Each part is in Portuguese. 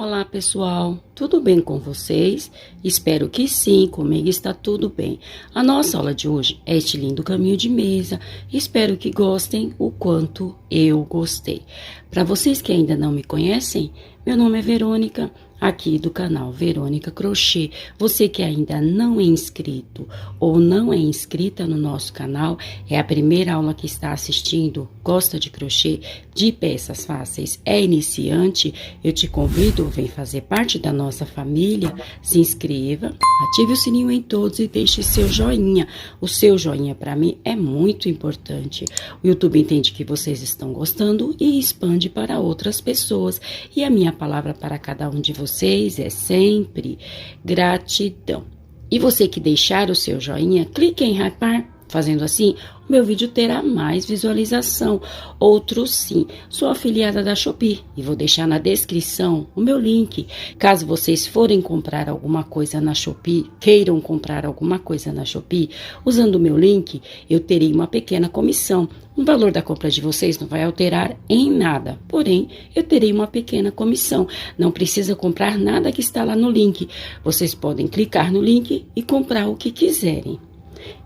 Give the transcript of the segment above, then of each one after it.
Olá pessoal, tudo bem com vocês? Espero que sim, comigo está tudo bem. A nossa aula de hoje é este lindo caminho de mesa. Espero que gostem o quanto eu gostei. Para vocês que ainda não me conhecem, meu nome é Verônica, aqui do canal Verônica Crochê. Você que ainda não é inscrito ou não é inscrita no nosso canal, é a primeira aula que está assistindo, gosta de crochê, de peças fáceis, é iniciante, eu te convido, vem fazer parte da nossa família, se inscreva, ative o sininho em todos e deixe seu joinha. O seu joinha para mim é muito importante. O YouTube entende que vocês estão gostando e expande para outras pessoas. E a minha palavra para cada um de vocês é sempre gratidão. E você que deixar o seu joinha, clique em hypar. Fazendo assim, o meu vídeo terá mais visualização. Outro sim, sou afiliada da Shopee e vou deixar na descrição o meu link. Caso vocês forem comprar alguma coisa na Shopee, queiram comprar alguma coisa na Shopee, usando o meu link, eu terei uma pequena comissão. O valor da compra de vocês não vai alterar em nada, porém, eu terei uma pequena comissão. Não precisa comprar nada que está lá no link. Vocês podem clicar no link e comprar o que quiserem.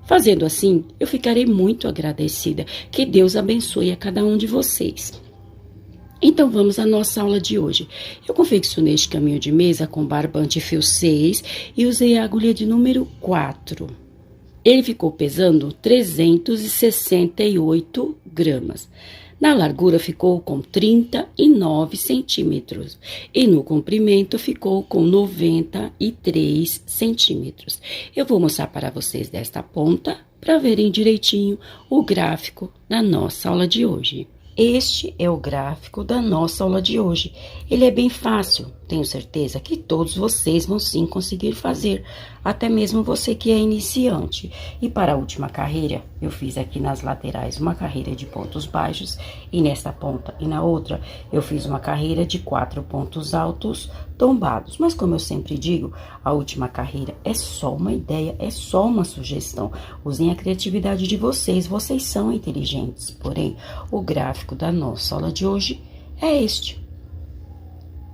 Fazendo assim, eu ficarei muito agradecida. Que Deus abençoe a cada um de vocês. Então, vamos à nossa aula de hoje. Eu confeccionei este caminho de mesa com barbante fio 6 e usei a agulha de número 4. Ele ficou pesando 368 gramas. Na largura ficou com 39 centímetros e no comprimento ficou com 93 centímetros. Eu vou mostrar para vocês desta ponta para verem direitinho o gráfico da nossa aula de hoje. Este é o gráfico da nossa aula de hoje. Ele é bem fácil, tenho certeza que todos vocês vão sim conseguir fazer, até mesmo você que é iniciante. E para a última carreira, eu fiz aqui nas laterais uma carreira de pontos baixos, e nesta ponta e na outra, eu fiz uma carreira de 4 pontos altos tombados. Mas como eu sempre digo, a última carreira é só uma ideia, é só uma sugestão. Usem a criatividade de vocês, vocês são inteligentes. Porém, o gráfico da nossa aula de hoje é este.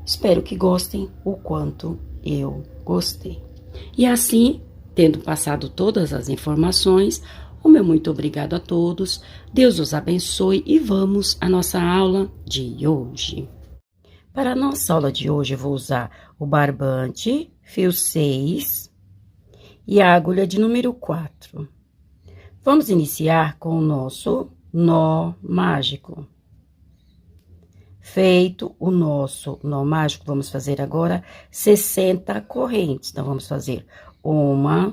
Espero que gostem o quanto eu gostei. E assim, tendo passado todas as informações, o meu muito obrigado a todos, Deus os abençoe e vamos à nossa aula de hoje. Para a nossa aula de hoje, eu vou usar o barbante, fio 6 e a agulha de número 4. Vamos iniciar com o nosso nó mágico. Feito o nosso nó mágico, vamos fazer agora 60 correntes. Então, vamos fazer 1,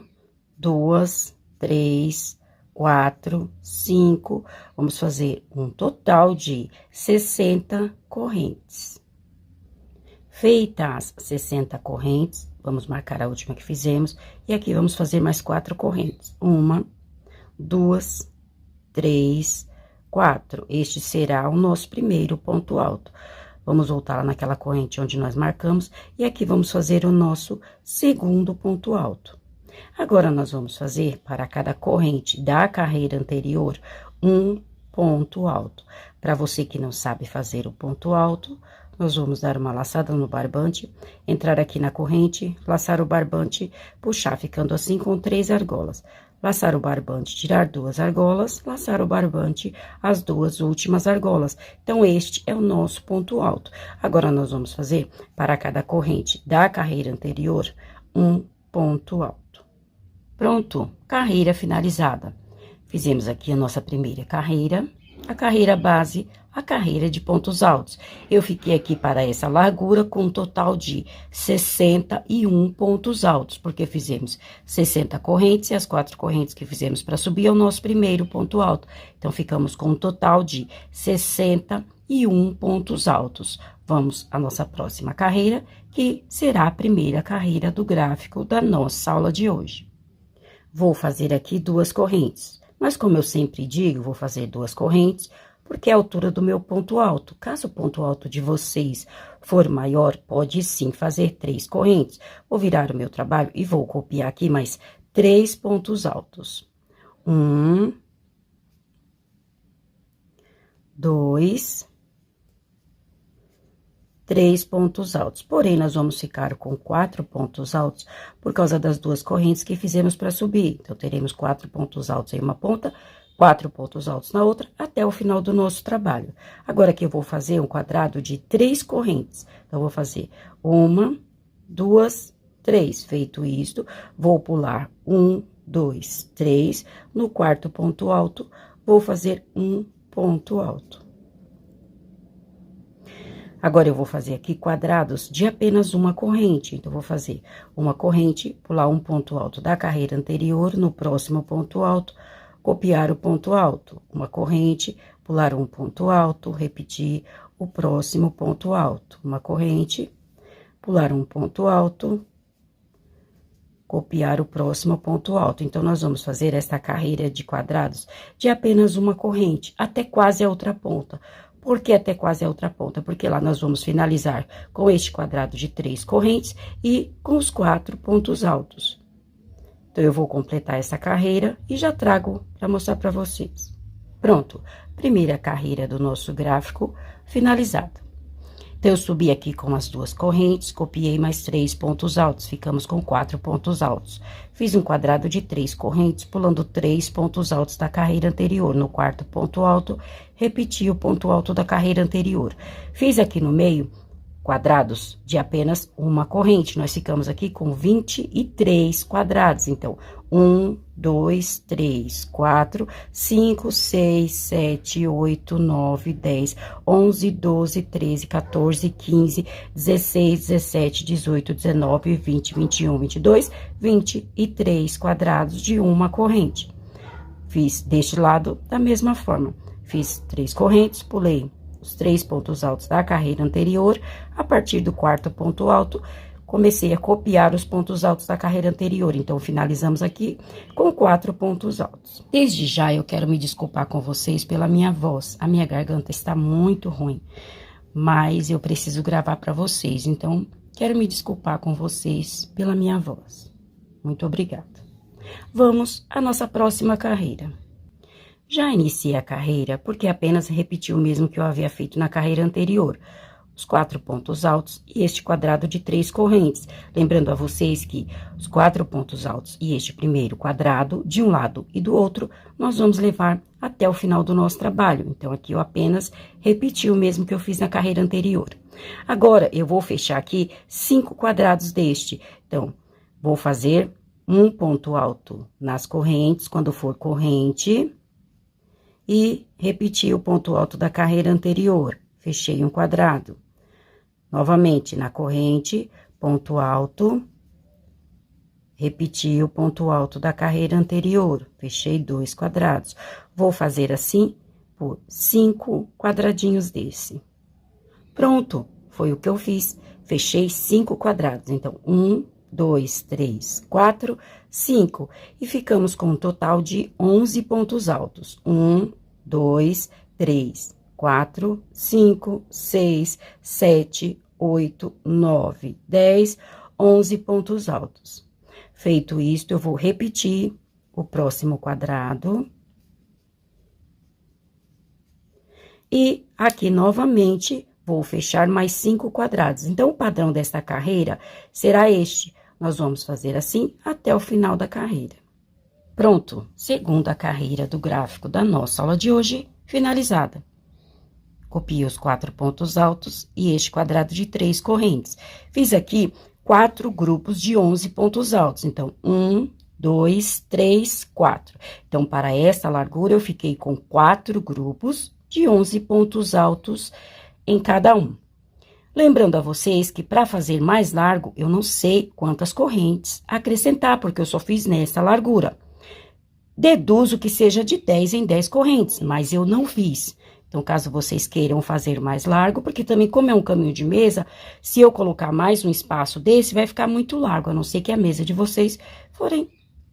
2, 3, 4, 5. Vamos fazer um total de 60 correntes. Feitas as 60 correntes, vamos marcar a última que fizemos. E aqui vamos fazer mais 4 correntes. 1, 2, 3, 4. Este será o nosso primeiro ponto alto. Vamos voltar lá naquela corrente onde nós marcamos. E aqui vamos fazer o nosso segundo ponto alto. Agora, nós vamos fazer para cada corrente da carreira anterior um ponto alto. Para você que não sabe fazer o ponto alto, nós vamos dar uma laçada no barbante, entrar aqui na corrente, laçar o barbante, puxar, ficando assim com 3 argolas. Laçar o barbante, tirar 2 argolas, laçar o barbante, as 2 últimas argolas. Então, este é o nosso ponto alto. Agora, nós vamos fazer para cada corrente da carreira anterior um ponto alto. Pronto, carreira finalizada. Fizemos aqui a nossa primeira carreira, a carreira base, a carreira de pontos altos. Eu fiquei aqui para essa largura com um total de 61 pontos altos, porque fizemos 60 correntes e as 4 correntes que fizemos para subir é o nosso primeiro ponto alto. Então, ficamos com um total de 61 pontos altos. Vamos à nossa próxima carreira, que será a primeira carreira do gráfico da nossa aula de hoje. Vou fazer aqui 2 correntes, mas como eu sempre digo, vou fazer 2 correntes, porque é a altura do meu ponto alto. Caso o ponto alto de vocês for maior, pode sim fazer 3 correntes. Vou virar o meu trabalho e vou copiar aqui mais 3 pontos altos. 1, 2, 3 pontos altos. Porém, nós vamos ficar com 4 pontos altos por causa das duas correntes que fizemos para subir. Então, teremos 4 pontos altos em uma ponta, 4 pontos altos na outra, até o final do nosso trabalho. Agora, aqui eu vou fazer um quadrado de 3 correntes. Então, eu vou fazer 1, 2, 3. Feito isto, vou pular 1, 2, 3. No quarto ponto alto, vou fazer um ponto alto. Agora, eu vou fazer aqui quadrados de apenas uma corrente. Então, vou fazer uma corrente, pular um ponto alto da carreira anterior, no próximo ponto alto, copiar o ponto alto. Uma corrente, pular um ponto alto, repetir o próximo ponto alto. Uma corrente, pular um ponto alto, copiar o próximo ponto alto. Então, nós vamos fazer esta carreira de quadrados de apenas uma corrente, até quase a outra ponta. Por que até quase a outra ponta? Porque lá nós vamos finalizar com este quadrado de 3 correntes e com os 4 pontos altos. Então, eu vou completar essa carreira e já trago para mostrar para vocês. Pronto, primeira carreira do nosso gráfico finalizada. Então, eu subi aqui com as duas correntes, copiei mais 3 pontos altos, ficamos com 4 pontos altos. Fiz um quadrado de 3 correntes, pulando 3 pontos altos da carreira anterior. No quarto ponto alto, repeti o ponto alto da carreira anterior. Fiz aqui no meio quadrados de apenas uma corrente. Nós ficamos aqui com 23 quadrados. Então, 1, 2, 3, 4, 5, 6, 7, 8, 9, 10, 11, 12, 13, 14, 15, 16, 17, 18, 19, 20, 21, 22, 23 quadrados de uma corrente. Fiz deste lado da mesma forma. Fiz 3 correntes, pulei os 3 pontos altos da carreira anterior. A partir do quarto ponto alto, comecei a copiar os pontos altos da carreira anterior. Então, finalizamos aqui com 4 pontos altos. Desde já, eu quero me desculpar com vocês pela minha voz. A minha garganta está muito ruim, mas eu preciso gravar para vocês. Então, quero me desculpar com vocês pela minha voz. Muito obrigada. Vamos à nossa próxima carreira. Já iniciei a carreira porque apenas repeti o mesmo que eu havia feito na carreira anterior. Os 4 pontos altos e este quadrado de 3 correntes. Lembrando a vocês que os 4 pontos altos e este primeiro quadrado, de um lado e do outro, nós vamos levar até o final do nosso trabalho. Então, aqui eu apenas repeti o mesmo que eu fiz na carreira anterior. Agora, eu vou fechar aqui 5 quadrados deste. Então, vou fazer um ponto alto nas correntes, quando for corrente, e repetir o ponto alto da carreira anterior. Fechei um quadrado. Novamente, na corrente, ponto alto, repeti o ponto alto da carreira anterior. Fechei 2 quadrados. Vou fazer assim por 5 quadradinhos desse. Pronto, foi o que eu fiz. Fechei 5 quadrados. Então, 1, 2, 3, 4, 5. E ficamos com um total de 11 pontos altos. 1, 2, 3, 4, 5, 6, 7, 8, 9, 10, 11 pontos altos. Feito isto, eu vou repetir o próximo quadrado. E aqui, novamente, vou fechar mais 5 quadrados. Então, o padrão desta carreira será este. Nós vamos fazer assim até o final da carreira. Pronto, segunda carreira do gráfico da nossa aula de hoje, finalizada. Copiei os 4 pontos altos e este quadrado de 3 correntes. Fiz aqui 4 grupos de 11 pontos altos. Então, 1, 2, 3, 4. Então, para essa largura, eu fiquei com 4 grupos de 11 pontos altos em cada um. Lembrando a vocês que para fazer mais largo, eu não sei quantas correntes acrescentar, porque eu só fiz nessa largura. Deduzo que seja de 10 em 10 correntes, mas eu não fiz. Então, caso vocês queiram fazer mais largo, porque também como é um caminho de mesa, se eu colocar mais um espaço desse, vai ficar muito largo, a não ser que a mesa de vocês forem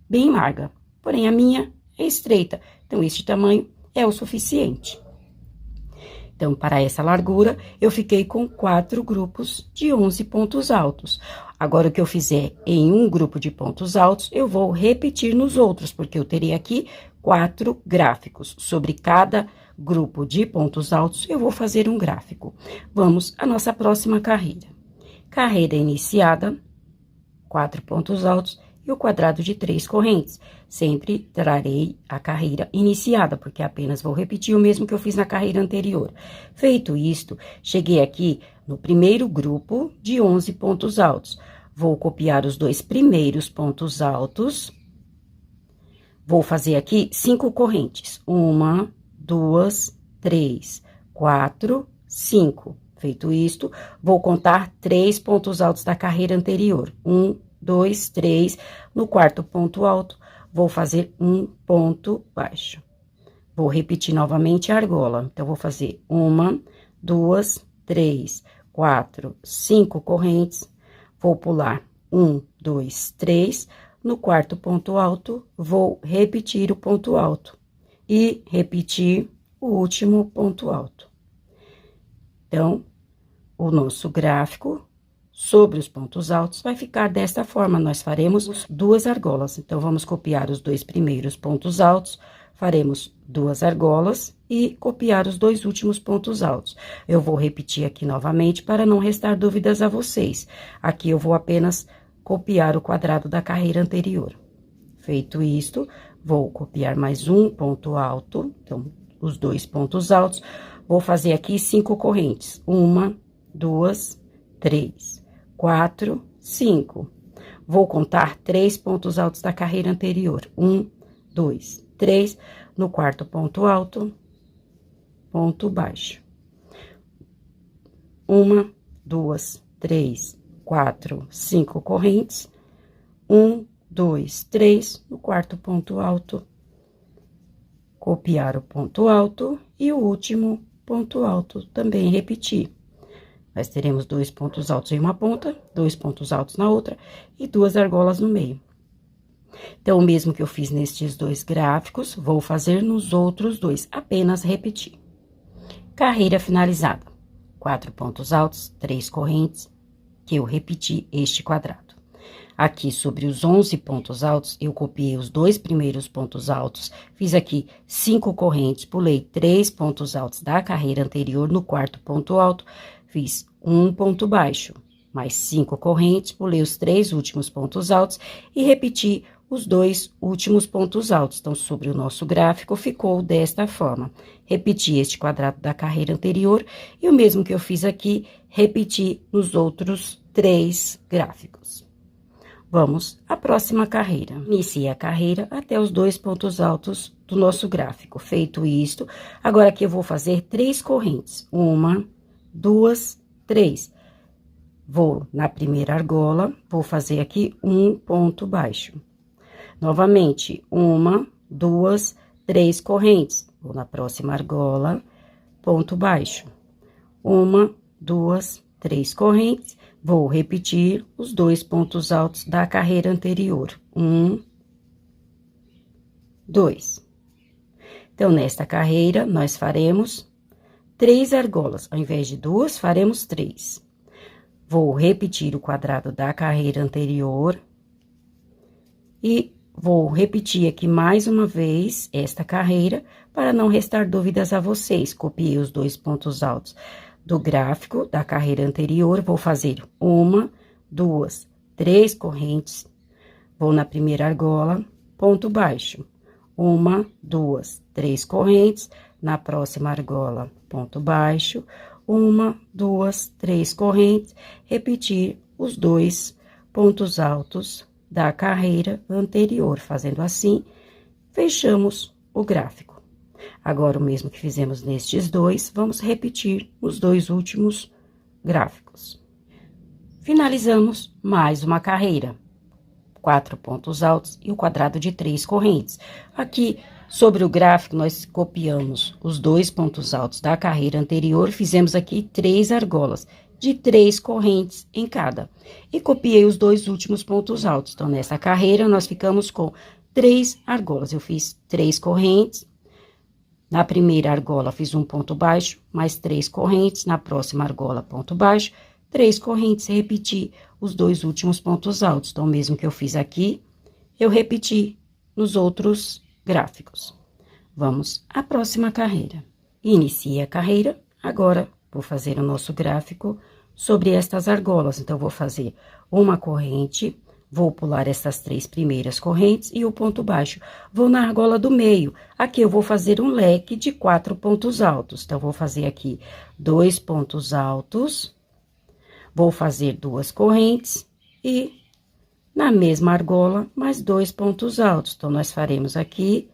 bem larga. Porém, a minha é estreita, então este tamanho é o suficiente. Então, para essa largura, eu fiquei com 4 grupos de 11 pontos altos. Agora, o que eu fizer em um grupo de pontos altos, eu vou repetir nos outros, porque eu terei aqui 4 gráficos. Sobre cada grupo de pontos altos, eu vou fazer um gráfico. Vamos à nossa próxima carreira. Carreira iniciada, 4 pontos altos e o quadrado de 3 correntes. Sempre trarei a carreira iniciada, porque apenas vou repetir o mesmo que eu fiz na carreira anterior. Feito isto, cheguei aqui no primeiro grupo de 11 pontos altos. Vou copiar os 2 primeiros pontos altos. Vou fazer aqui 5 correntes. 1, 2, 3, 4, 5. Feito isto, vou contar 3 pontos altos da carreira anterior. 1, 2, 3. No quarto ponto alto, vou fazer um ponto baixo. Vou repetir novamente a argola. Então, vou fazer 1, 2, 3, 4, 5 correntes. Vou pular 1, 2, 3. No quarto ponto alto, vou repetir o ponto alto. E repetir o último ponto alto. Então, o nosso gráfico sobre os pontos altos vai ficar desta forma. Nós faremos 2 argolas. Então, vamos copiar os 2 primeiros pontos altos, faremos 2 argolas e copiar os 2 últimos pontos altos. Eu vou repetir aqui novamente para não restar dúvidas a vocês. Aqui eu vou apenas copiar o quadrado da carreira anterior. Feito isto, vou copiar mais um ponto alto, então, os 2 pontos altos. Vou fazer aqui 5 correntes. 1, 2, 3, 4, 5. Vou contar 3 pontos altos da carreira anterior. 1, 2, 3. No quarto ponto alto, ponto baixo. 1, 2, 3, 4, 5 correntes. 1, 2, 3. No quarto ponto alto, copiar o ponto alto e o último ponto alto também repetir. Nós teremos 2 pontos altos em uma ponta, 2 pontos altos na outra e 2 argolas no meio. Então, o mesmo que eu fiz nestes 2 gráficos, vou fazer nos outros 2, apenas repetir. Carreira finalizada. 4 pontos altos, 3 correntes, que eu repeti este quadrado. Aqui, sobre os 11 pontos altos, eu copiei os 2 primeiros pontos altos, fiz aqui 5 correntes, pulei 3 pontos altos da carreira anterior no quarto ponto alto, fiz um ponto baixo, mais 5 correntes, pulei os 3 últimos pontos altos e repeti os 2 últimos pontos altos. Então, sobre o nosso gráfico, ficou desta forma. Repeti este quadrado da carreira anterior e o mesmo que eu fiz aqui, repeti nos outros 3 gráficos. Vamos à próxima carreira. Iniciei a carreira até os 2 pontos altos do nosso gráfico. Feito isto, agora aqui eu vou fazer 3 correntes. 1, 2, 3. Vou na primeira argola, vou fazer aqui um ponto baixo. Novamente, 1, 2, 3 correntes. Vou na próxima argola, ponto baixo. 1, 2, 3 correntes. Vou repetir os 2 pontos altos da carreira anterior. 1, 2. Então, nesta carreira, nós faremos 3 argolas. Ao invés de 2, faremos 3. Vou repetir o quadrado da carreira anterior. E vou repetir aqui mais uma vez esta carreira, para não restar dúvidas a vocês. Copiei os 2 pontos altos do gráfico da carreira anterior, vou fazer 1, 2, 3 correntes. Vou na primeira argola, ponto baixo. 1, 2, 3 correntes. Na próxima argola, ponto baixo. 1, 2, 3 correntes. Repetir os 2 pontos altos da carreira anterior. Fazendo assim, fechamos o gráfico. Agora, o mesmo que fizemos nestes 2, vamos repetir os 2 últimos gráficos. Finalizamos mais uma carreira. 4 pontos altos e o quadrado de 3 correntes. Aqui, sobre o gráfico, nós copiamos os 2 pontos altos da carreira anterior, fizemos aqui 3 argolas de 3 correntes em cada. E copiei os 2 últimos pontos altos. Então, nessa carreira, nós ficamos com 3 argolas. Eu fiz 3 correntes. Na primeira argola, fiz um ponto baixo, mais 3 correntes. Na próxima argola, ponto baixo, 3 correntes. Repeti os 2 últimos pontos altos. Então, mesmo que eu fiz aqui, eu repeti nos outros gráficos. Vamos à próxima carreira. Iniciei a carreira, agora vou fazer o nosso gráfico sobre estas argolas. Então, vou fazer uma corrente, vou pular essas 3 primeiras correntes e o ponto baixo. Vou na argola do meio. Aqui eu vou fazer um leque de 4 pontos altos. Então, vou fazer aqui 2 pontos altos, vou fazer 2 correntes e na mesma argola, mais 2 pontos altos. Então, nós faremos aqui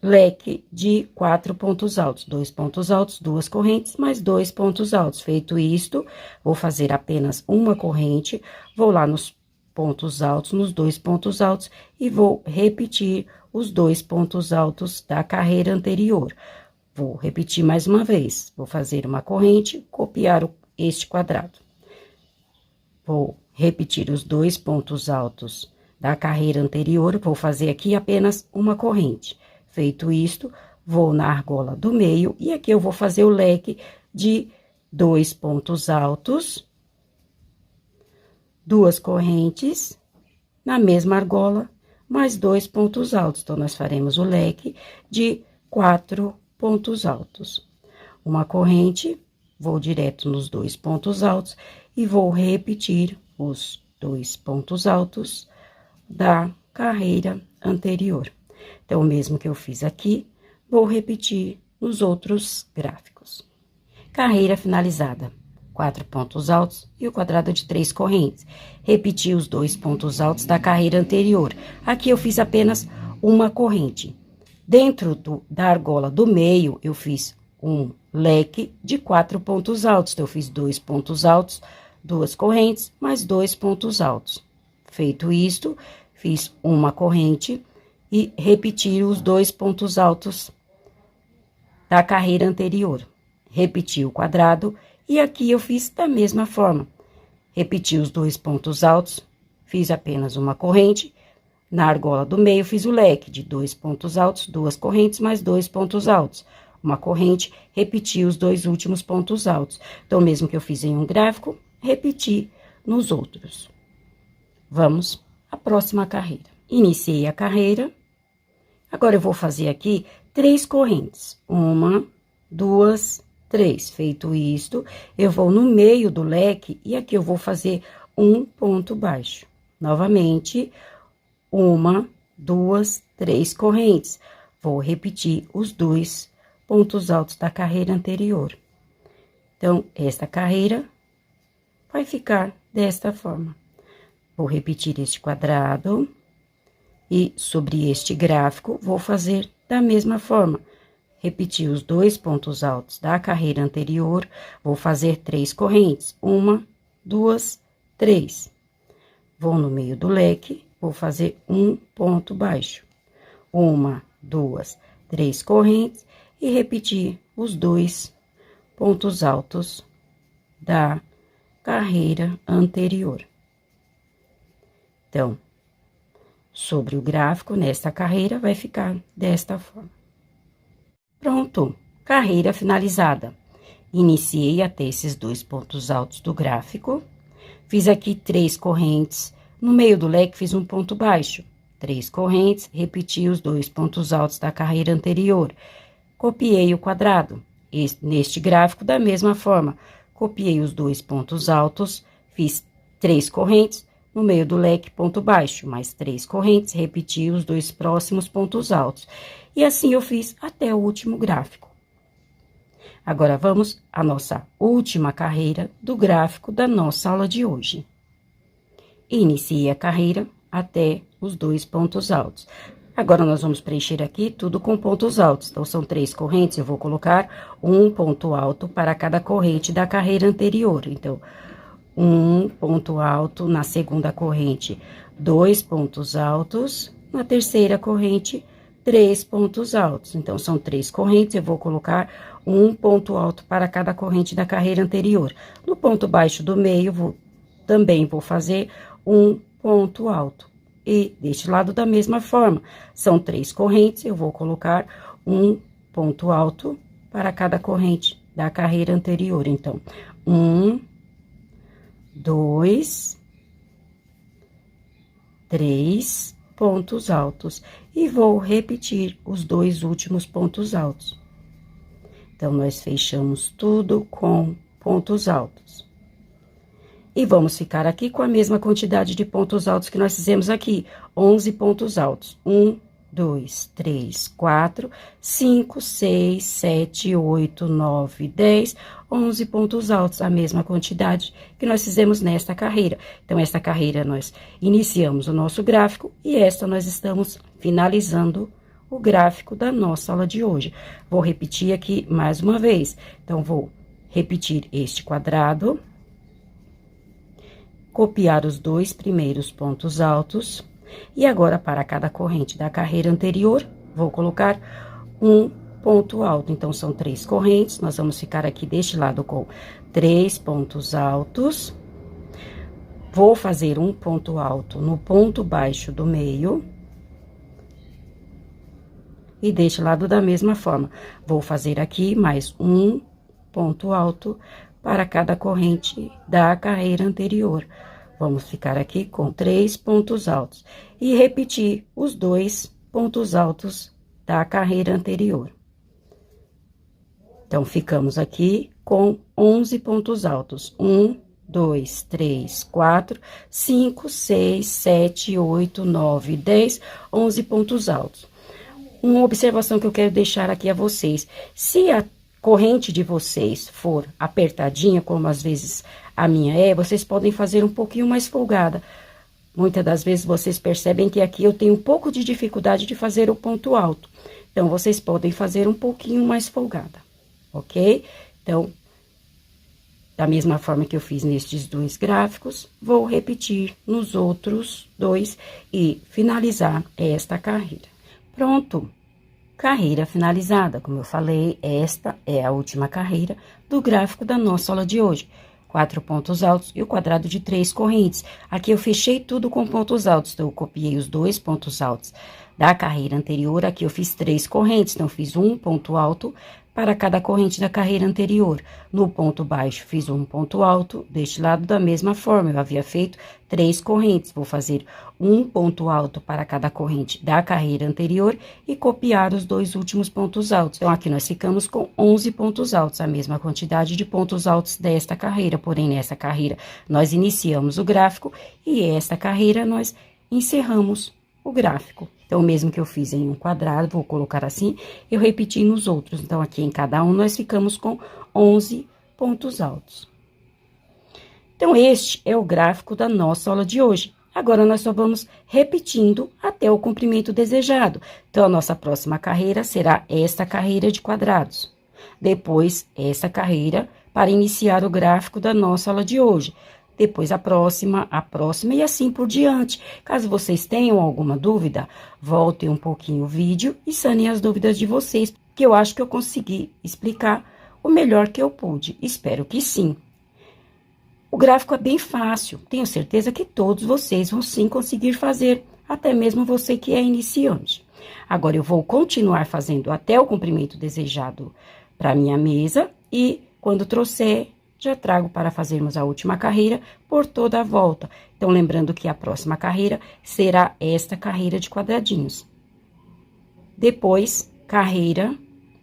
leque de 4 pontos altos, 2 pontos altos, 2 correntes, mais 2 pontos altos. Feito isto, vou fazer apenas uma corrente, vou lá nos pontos altos, nos 2 pontos altos, e vou repetir os 2 pontos altos da carreira anterior. Vou repetir mais uma vez, vou fazer uma corrente, copiar este quadrado. Vou repetir os 2 pontos altos da carreira anterior, vou fazer aqui apenas uma corrente. Feito isto, vou na argola do meio e aqui eu vou fazer o leque de 2 pontos altos, 2 correntes, na mesma argola, mais 2 pontos altos. Então, nós faremos o leque de 4 pontos altos. Uma corrente, vou direto nos 2 pontos altos e vou repetir os 2 pontos altos da carreira anterior. Então, o mesmo que eu fiz aqui, vou repetir nos outros gráficos. Carreira finalizada. 4 pontos altos e o quadrado de 3 correntes. Repeti os 2 pontos altos da carreira anterior. Aqui eu fiz apenas uma corrente. Dentro da argola do meio, eu fiz um leque de 4 pontos altos. Então, eu fiz 2 pontos altos, 2 correntes, mais 2 pontos altos. Feito isto, fiz uma corrente e repetir os 2 pontos altos da carreira anterior. Repeti o quadrado e aqui eu fiz da mesma forma. Repeti os 2 pontos altos, fiz apenas uma corrente. Na argola do meio, fiz o leque de 2 pontos altos, 2 correntes, mais 2 pontos altos. Uma corrente, repeti os 2 últimos pontos altos. Então, mesmo que eu fiz em um gráfico, repeti nos outros. Vamos à próxima carreira. Iniciei a carreira. Agora, eu vou fazer aqui 3 correntes. 1, 2, 3. Feito isto, eu vou no meio do leque e aqui eu vou fazer um ponto baixo. Novamente, 1, 2, 3 correntes. Vou repetir os 2 pontos altos da carreira anterior. Então, esta carreira vai ficar desta forma. Vou repetir este quadrado e sobre este gráfico vou fazer da mesma forma. Repetir os 2 pontos altos da carreira anterior, vou fazer 3 correntes. 1, 2, 3. Vou no meio do leque, vou fazer um ponto baixo. 1, 2, 3 correntes e repetir os 2 pontos altos da carreira anterior. Então, sobre o gráfico, nesta carreira, vai ficar desta forma. Pronto, carreira finalizada. Iniciei até esses 2 pontos altos do gráfico. Fiz aqui 3 correntes. No meio do leque, fiz um ponto baixo. 3 correntes, repeti os 2 pontos altos da carreira anterior. Copiei o quadrado. Neste gráfico, da mesma forma, copiei os 2 pontos altos, fiz 3 correntes. No meio do leque, ponto baixo, mais 3 correntes, repeti os 2 próximos pontos altos. E assim eu fiz até o último gráfico. Agora, vamos à nossa última carreira do gráfico da nossa aula de hoje. Iniciei a carreira até os 2 pontos altos. Agora, nós vamos preencher aqui tudo com pontos altos. Então, são 3 correntes, eu vou colocar um ponto alto para cada corrente da carreira anterior. Então, um ponto alto na segunda corrente, 2 pontos altos, na terceira corrente, 3 pontos altos. Então, são 3 correntes, eu vou colocar um ponto alto para cada corrente da carreira anterior. No ponto baixo do meio, também vou fazer um ponto alto. E deste lado, da mesma forma, são 3 correntes, eu vou colocar um ponto alto para cada corrente da carreira anterior. Então, 1, 2, 3 pontos altos e vou repetir os 2 últimos pontos altos. Então, nós fechamos tudo com pontos altos. E vamos ficar aqui com a mesma quantidade de pontos altos que nós fizemos aqui, 11 pontos altos. 1, 2, 3, 4, 5, 6, 7, 8, 9, 10, 11 pontos altos, a mesma quantidade que nós fizemos nesta carreira. Então, esta carreira nós iniciamos o nosso gráfico e esta nós estamos finalizando o gráfico da nossa aula de hoje. Vou repetir aqui mais uma vez. Então, vou repetir este quadrado, copiar os 2 primeiros pontos altos, e agora, para cada corrente da carreira anterior, vou colocar um ponto alto. Então, são 3 correntes, nós vamos ficar aqui deste lado com 3 pontos altos. Vou fazer um ponto alto no ponto baixo do meio. E deste lado da mesma forma, vou fazer aqui mais um ponto alto para cada corrente da carreira anterior. Vamos ficar aqui com 3 pontos altos e repetir os 2 pontos altos da carreira anterior. Então, ficamos aqui com 11 pontos altos. 1, 2, 3, 4, 5, 6, 7, 8, 9, 10, 11 pontos altos. Uma observação que eu quero deixar aqui a vocês: se a corrente de vocês for apertadinha, como às vezes a minha é, vocês podem fazer um pouquinho mais folgada. Muitas das vezes vocês percebem que aqui eu tenho um pouco de dificuldade de fazer o ponto alto. Então, vocês podem fazer um pouquinho mais folgada, ok? Então, da mesma forma que eu fiz nestes 2 gráficos, vou repetir nos outros 2 e finalizar esta carreira. Pronto! Carreira finalizada. Como eu falei, esta é a última carreira do gráfico da nossa aula de hoje. 4 pontos altos e o quadrado de 3 correntes. Aqui eu fechei tudo com pontos altos, então eu copiei os 2 pontos altos da carreira anterior. Aqui eu fiz 3 correntes, então eu fiz um ponto alto para cada corrente da carreira anterior. No ponto baixo, fiz um ponto alto, deste lado da mesma forma, eu havia feito 3 correntes. Vou fazer um ponto alto para cada corrente da carreira anterior e copiar os 2 últimos pontos altos. Então, aqui nós ficamos com 11 pontos altos, a mesma quantidade de pontos altos desta carreira. Porém, nessa carreira, nós iniciamos o gráfico e esta carreira nós encerramos o gráfico. Então, o mesmo que eu fiz em um quadrado, vou colocar assim, eu repeti nos outros. Então, aqui em cada um, nós ficamos com 11 pontos altos. Então, este é o gráfico da nossa aula de hoje. Agora, nós só vamos repetindo até o comprimento desejado. Então, a nossa próxima carreira será esta carreira de quadrados. Depois, essa carreira para iniciar o gráfico da nossa aula de hoje. Depois a próxima e assim por diante. Caso vocês tenham alguma dúvida, voltem um pouquinho o vídeo e sanem as dúvidas de vocês, que eu acho que eu consegui explicar o melhor que eu pude. Espero que sim. O gráfico é bem fácil, tenho certeza que todos vocês vão sim conseguir fazer, até mesmo você que é iniciante. Agora, eu vou continuar fazendo até o comprimento desejado para minha mesa e, quando trouxer, já trago para fazermos a última carreira por toda a volta. Então, lembrando que a próxima carreira será esta carreira de quadradinhos. Depois, carreira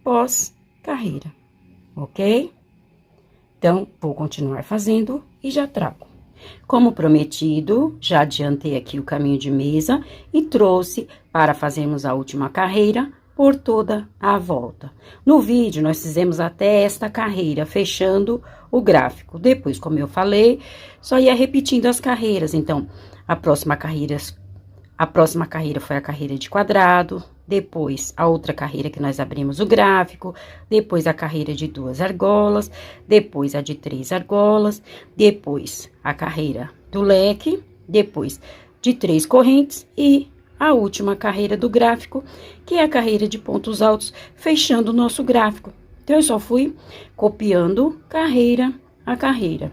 pós carreira, ok? Então, vou continuar fazendo e já trago. Como prometido, já adiantei aqui o caminho de mesa e trouxe para fazermos a última carreira por toda a volta. No vídeo, nós fizemos até esta carreira, fechando o gráfico. Depois, como eu falei, só ia repetindo as carreiras. Então, a próxima carreira foi a carreira de quadrado, depois a outra carreira que nós abrimos o gráfico, depois a carreira de 2 argolas, depois a de 3 argolas, depois a carreira do leque, depois de 3 correntes e a última carreira do gráfico, que é a carreira de pontos altos, fechando o nosso gráfico. Então, eu só fui copiando carreira a carreira.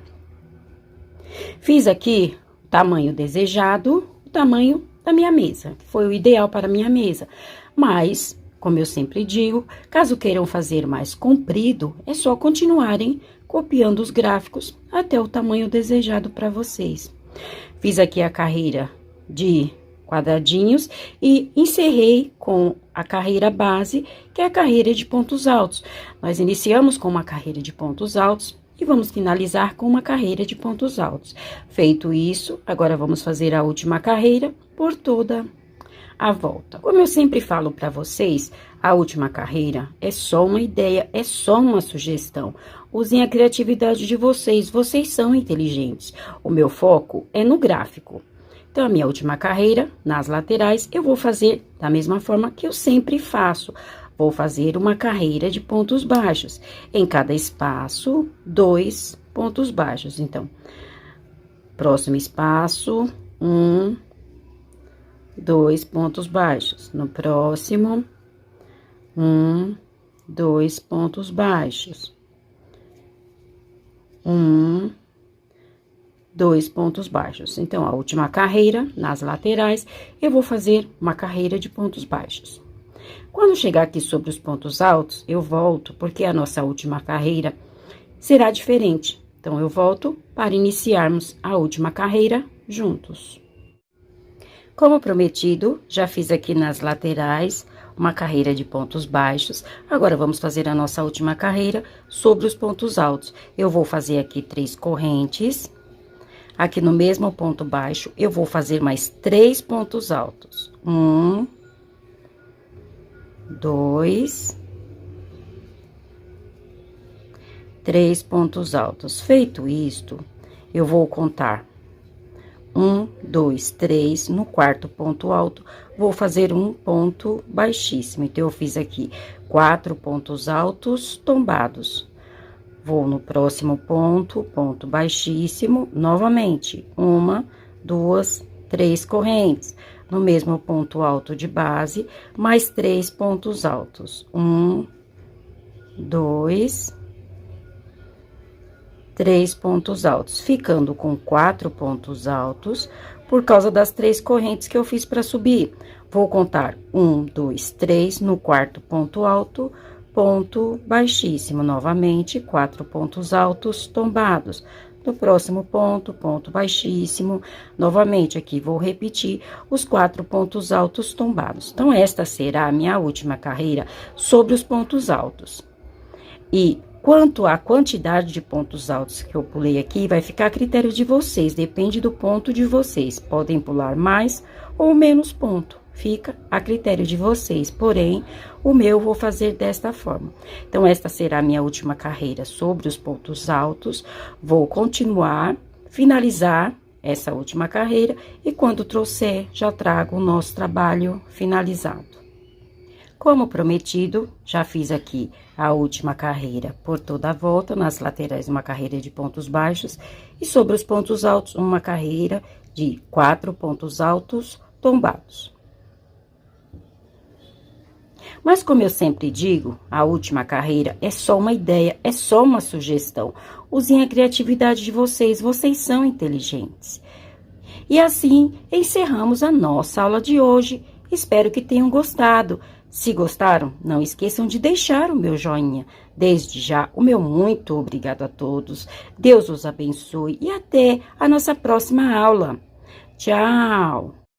Fiz aqui o tamanho desejado, o tamanho da minha mesa, que foi o ideal para a minha mesa. Mas, como eu sempre digo, caso queiram fazer mais comprido, é só continuarem copiando os gráficos até o tamanho desejado para vocês. Fiz aqui a carreira de quadradinhos e encerrei com a carreira base, que é a carreira de pontos altos. Nós iniciamos com uma carreira de pontos altos e vamos finalizar com uma carreira de pontos altos. Feito isso, agora vamos fazer a última carreira por toda a volta. Como eu sempre falo para vocês, a última carreira é só uma ideia, é só uma sugestão. Usem a criatividade de vocês, vocês são inteligentes. O meu foco é no gráfico. Então, a minha última carreira, nas laterais, eu vou fazer da mesma forma que eu sempre faço. Vou fazer uma carreira de pontos baixos. Em cada espaço, 2 pontos baixos. Então, próximo espaço, 1, 2 pontos baixos. No próximo, 1, 2 pontos baixos. 1, 2 pontos baixos. Então, a última carreira, nas laterais, eu vou fazer uma carreira de pontos baixos. Quando chegar aqui sobre os pontos altos, eu volto, porque a nossa última carreira será diferente. Então, eu volto para iniciarmos a última carreira juntos. Como prometido, já fiz aqui nas laterais uma carreira de pontos baixos. Agora, vamos fazer a nossa última carreira sobre os pontos altos. Eu vou fazer aqui 3 correntes. Aqui no mesmo ponto baixo, eu vou fazer mais 3 pontos altos. 1, 2, 3 pontos altos. Feito isto, eu vou contar 1, 2, 3, no quarto ponto alto, vou fazer um ponto baixíssimo. Então, eu fiz aqui 4 pontos altos tombados. Vou no próximo ponto, ponto baixíssimo, novamente, 1, 2, 3 correntes. No mesmo ponto alto de base, mais 3 pontos altos. 1, 2, 3 pontos altos, ficando com 4 pontos altos, por causa das 3 correntes que eu fiz para subir. Vou contar 1, 2, 3, no quarto ponto alto, ponto baixíssimo, novamente, 4 pontos altos tombados. No próximo ponto, ponto baixíssimo, novamente, aqui vou repetir os 4 pontos altos tombados. Então, esta será a minha última carreira sobre os pontos altos. E quanto à quantidade de pontos altos que eu pulei aqui, vai ficar a critério de vocês, depende do ponto de vocês. Podem pular mais ou menos ponto, fica a critério de vocês, porém, o meu eu vou fazer desta forma. Então, esta será a minha última carreira sobre os pontos altos. Vou continuar, finalizar essa última carreira e quando trouxer, já trago o nosso trabalho finalizado. Como prometido, já fiz aqui a última carreira por toda a volta, nas laterais uma carreira de pontos baixos e sobre os pontos altos uma carreira de 4 pontos altos tombados. Mas como eu sempre digo, a última carreira é só uma ideia, é só uma sugestão. Usem a criatividade de vocês, vocês são inteligentes. E assim, encerramos a nossa aula de hoje. Espero que tenham gostado. Se gostaram, não esqueçam de deixar o meu joinha. Desde já, o meu muito obrigado a todos. Deus os abençoe e até a nossa próxima aula. Tchau!